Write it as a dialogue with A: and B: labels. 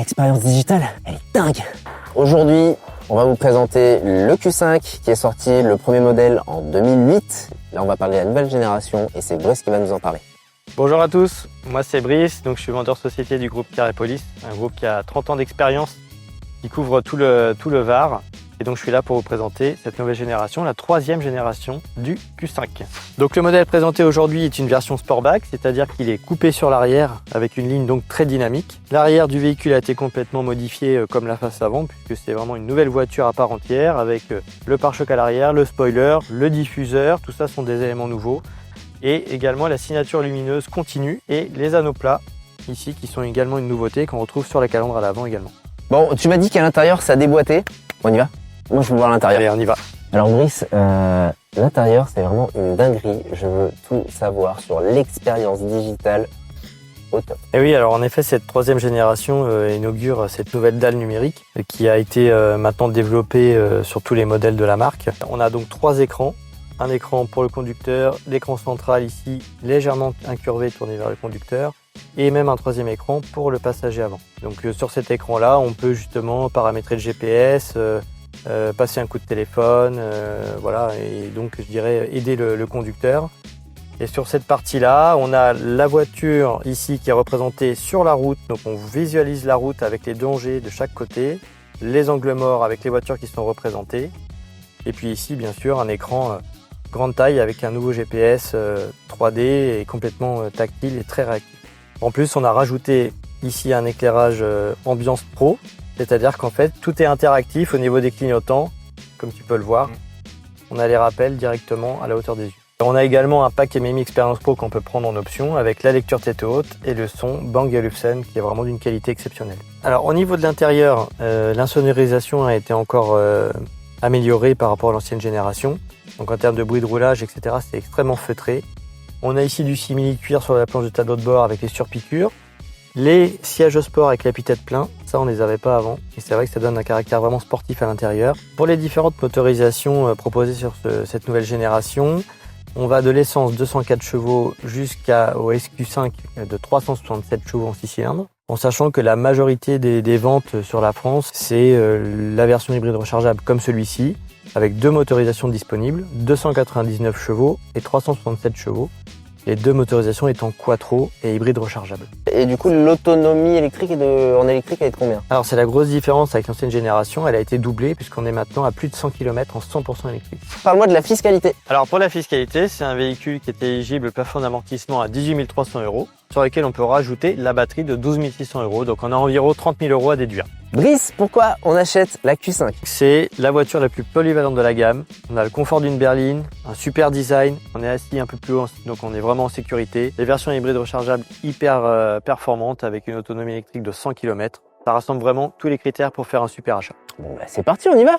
A: l'expérience digitale, elle est dingue. Aujourd'hui, on va vous présenter le Q5 qui est sorti le premier modèle en 2008. Là, on va parler de la nouvelle génération et c'est Brice qui va nous en parler.
B: Bonjour à tous, moi c'est Brice, donc je suis vendeur société du groupe Car & Police, un groupe qui a 30 ans d'expérience, qui couvre tout le Var. Et donc je suis là pour vous présenter cette nouvelle génération, la troisième génération du Q5. Donc le modèle présenté aujourd'hui est une version Sportback, c'est-à-dire qu'il est coupé sur l'arrière avec une ligne donc très dynamique. L'arrière du véhicule a été complètement modifié comme la face avant, puisque c'est vraiment une nouvelle voiture à part entière avec le pare-choc à l'arrière, le spoiler, le diffuseur, tout ça sont des éléments nouveaux. Et également la signature lumineuse continue et les anneaux plats ici qui sont également une nouveauté qu'on retrouve sur les calandres à l'avant également.
A: Bon, tu m'as dit qu'à l'intérieur ça déboîtait. On y va? Moi je veux voir l'intérieur.
B: Allez, on y va.
A: Alors Brice, l'intérieur c'est vraiment une dinguerie. Je veux tout savoir sur l'expérience digitale au top.
B: Et oui, alors en effet cette troisième génération inaugure cette nouvelle dalle numérique qui a été maintenant développée sur tous les modèles de la marque. On a donc 3 écrans. Un écran pour le conducteur, l'écran central ici légèrement incurvé tourné vers le conducteur et même un troisième écran pour le passager avant. Donc sur cet écran là on peut justement paramétrer le GPS, passer un coup de téléphone, voilà, et donc je dirais aider le conducteur. Et sur cette partie là on a la voiture ici qui est représentée sur la route, donc on visualise la route avec les dangers de chaque côté, les angles morts avec les voitures qui sont représentées et puis ici bien sûr un écran grande taille avec un nouveau GPS 3D et complètement tactile et très réactif. En plus, on a rajouté ici un éclairage ambiance pro, c'est-à-dire qu'en fait, tout est interactif au niveau des clignotants, comme tu peux le voir. On a les rappels directement à la hauteur des yeux. On a également un pack MMI Experience Pro qu'on peut prendre en option avec la lecture tête haute et le son Bang & Olufsen qui est vraiment d'une qualité exceptionnelle. Alors au niveau de l'intérieur, l'insonorisation a été encore améliorée par rapport à l'ancienne génération. Donc en termes de bruit de roulage, etc., c'est extrêmement feutré. On a ici du simili-cuir sur la planche de tableau de bord avec les surpiqûres. Les sièges sport avec l'appui-tête plein, ça on les avait pas avant. Et c'est vrai que ça donne un caractère vraiment sportif à l'intérieur. Pour les différentes motorisations proposées sur cette nouvelle génération, on va de l'essence 204 chevaux jusqu'au SQ5 de 367 chevaux en 6 cylindres. En sachant que la majorité des ventes sur la France, c'est la version hybride rechargeable comme celui-ci, avec 2 motorisations disponibles, 299 chevaux et 367 chevaux. Les 2 motorisations étant quattro et hybride rechargeable.
A: Et du coup, l'autonomie électrique en électrique, elle est de combien?
B: Alors c'est la grosse différence avec l'ancienne génération, elle a été doublée puisqu'on est maintenant à plus de 100 km en 100% électrique.
A: Parle-moi de la fiscalité.
B: Alors pour la fiscalité, c'est un véhicule qui est éligible plafond d'amortissement à 18 300 €, sur lequel on peut rajouter la batterie de 12 600 €, donc on a environ 30 000 € à déduire.
A: Brice, pourquoi on achète la Q5?
B: C'est la voiture la plus polyvalente de la gamme. On a le confort d'une berline, un super design, on est assis un peu plus haut, donc on est vraiment en sécurité. Les versions hybrides rechargeables hyper performantes avec une autonomie électrique de 100 km. Ça rassemble vraiment tous les critères pour faire un super achat.
A: Bon bah c'est parti, on y va!